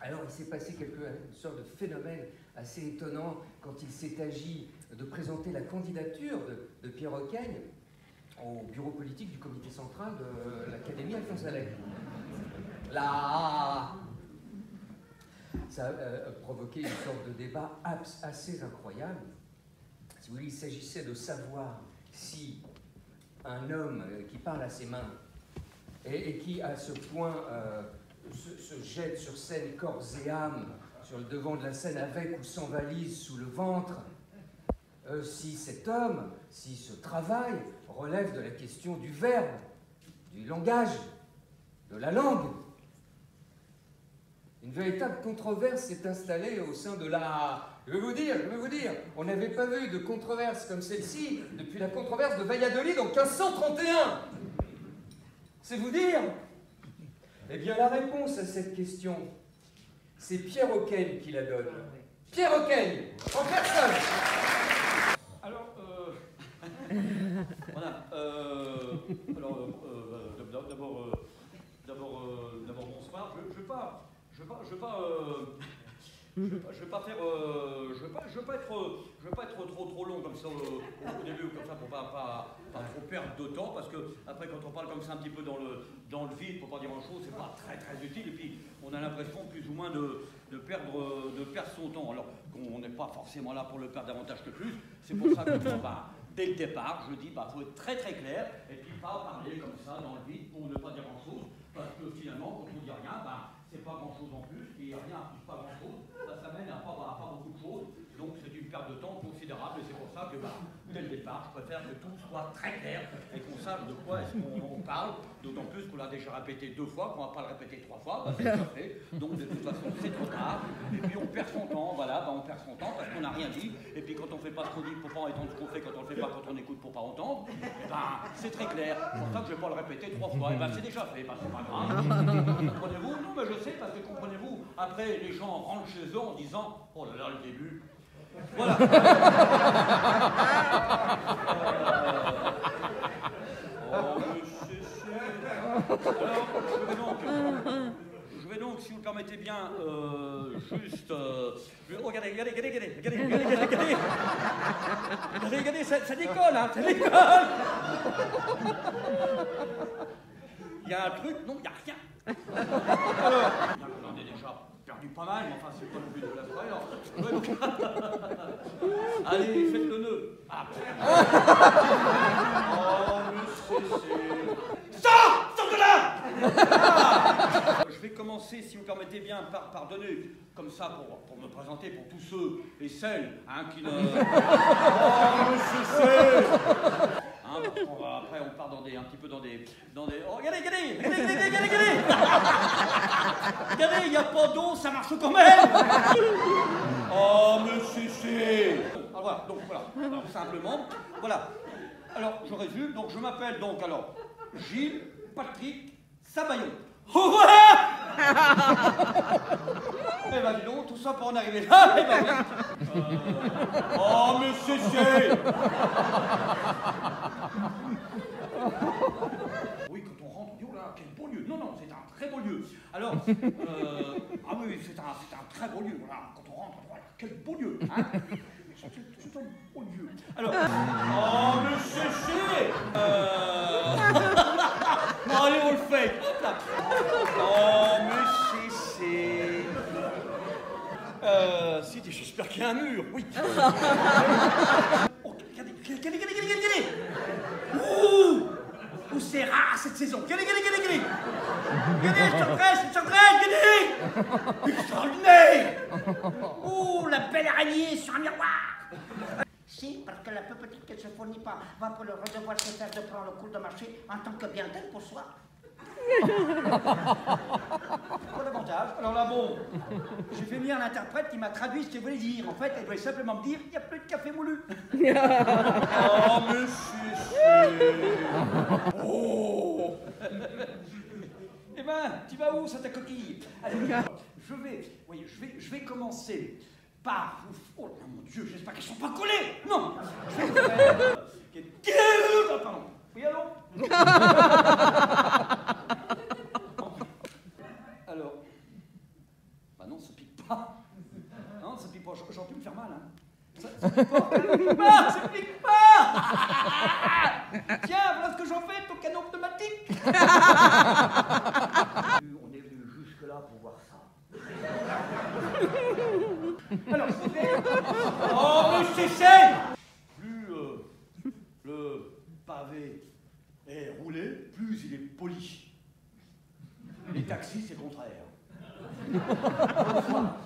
Alors, il s'est passé une sorte de phénomène assez étonnant quand il s'est agi de présenter la candidature de Pierre Hoqueigne au bureau politique du comité central de l'Académie Alphonse Allais. Là, ça a provoqué une sorte de débat assez incroyable. Si vous voulez, il s'agissait de savoir si un homme qui parle à ses mains et qui, à ce point, se jette sur scène corps et âme, sur le devant de la scène avec ou sans valise sous le ventre, si cet homme, si ce travail relève de la question du verbe, du langage, de la langue. Une véritable controverse s'est installée au sein de la... Je vais vous dire, on n'avait pas vu de controverse comme celle-ci depuis la controverse de Valladolid en 1531. C'est vous dire. Eh bien, la réponse à cette question, c'est Pierre Hoqueigne qui la donne. Pierre Hoqueigne, en personne. Alors, voilà. D'abord, bonsoir. Je vais pas être trop long comme ça au début, comme ça pour pas trop perdre de temps, parce que après quand on parle comme ça un petit peu dans le vide pour pas dire grand chose, c'est pas très utile, et puis on a l'impression plus ou moins de perdre son temps, alors qu'on n'est pas forcément là pour le perdre davantage que plus. C'est pour ça que dès le départ, je dis faut être très clair, et puis pas parler comme ça dans le vide pour ne pas dire grand chose, parce que finalement quand on dit rien, c'est pas grand chose en plus, et rien plus pas grand chose, ça mène à pas beaucoup de choses, donc c'est une perte de temps considérable, et c'est pour ça que dès le départ, je préfère que tout soit très clair et qu'on sache de quoi est-ce qu'on parle, d'autant plus qu'on l'a déjà répété 2 fois, qu'on va pas le répéter 3 fois, c'est déjà fait, donc de toute façon c'est trop tard, et puis on perd son temps, voilà, on perd son temps parce qu'on n'a rien dit, et puis quand on fait pas ce qu'on dit pour pas entendre ce qu'on fait, quand on le fait pas, quand on écoute pour pas entendre, c'est très clair, c'est pour ça que je vais pas le répéter 3 fois, et c'est déjà fait, c'est pas grave, comprenez-vous? Non mais je sais, parce que comprenez-vous, après les gens rentrent chez eux en disant, oh là là, le début. Voilà. Alors, je vais donc, si vous le permettez bien, juste... regardez, ça décolle, hein, ça décolle. Il y a un truc, non, il n'y a rien. Alors, on est déjà perdu pas mal, mais enfin, c'est pas le but de la soirée. Allez, faites le nœud. Ah. Oh, mais Sors de là. Je vais commencer, si vous permettez bien, par donner, comme ça, pour me présenter pour tous ceux et celles qui ne... Oh, monsieur parce qu'on va, après, on part un petit peu dans des... Oh, regardez. Regardez, il n'y a pas d'eau, ça marche quand même. Oh, monsieur C. Alors, voilà. Alors, simplement, voilà. Alors, je résume. Donc, je m'appelle Gilles Patrick Savaillon. Eh ben, dis donc, tout ça pour en arriver là. Eh ben, oui. Oh, monsieur C. Oui, quand on rentre, on dit, oh là, quel beau lieu. Non, c'est un très beau lieu. Alors, ah oui, c'est un très beau lieu. Voilà, quand on rentre, voilà, quel beau lieu. Hein. C'est un beau lieu. Alors, oh, monsieur C. Allez, on le fait. Oh, monsieur C. Si, j'espère qu'il y a un mur, oui. Oh, regardez. Ouh, c'est rare cette saison. Regardez. Regardez, je regardez. Extraordinaire. Ouh, la belle araignée sur un miroir. Si, parce que la peu petite qui ne se fournit pas va pour le redevoir cessage de prendre le cours de marché en tant que bien tel pour soi. Pour l'avantage. Alors là, bon, j'ai fait venir un interprète qui m'a traduit ce qu'il voulait dire. En fait, elle voulait simplement me dire il n'y a plus de café moulu. Oh, monsieur. Oh. Eh ben, tu vas où, ça ta coquille? Allez, je vais commencer par vous... Oh mon Dieu, j'espère qu'elles ne sont pas collées. Non. Pardon. Oui, allô. Alors, Ah non, ça pique pas. Non, ça pique pas. J'aurais pu me faire mal, hein. Ça pique pas, ça pique pas, ça pique pas. Tiens, voilà ce que j'en fais, ton canon pneumatique. On est venu jusque-là pour voir ça. Alors, je voudrais... Oh, mais cessez. Plus le pavé est roulé, plus il est poli. Les taxis, c'est le contraire. Bonsoir.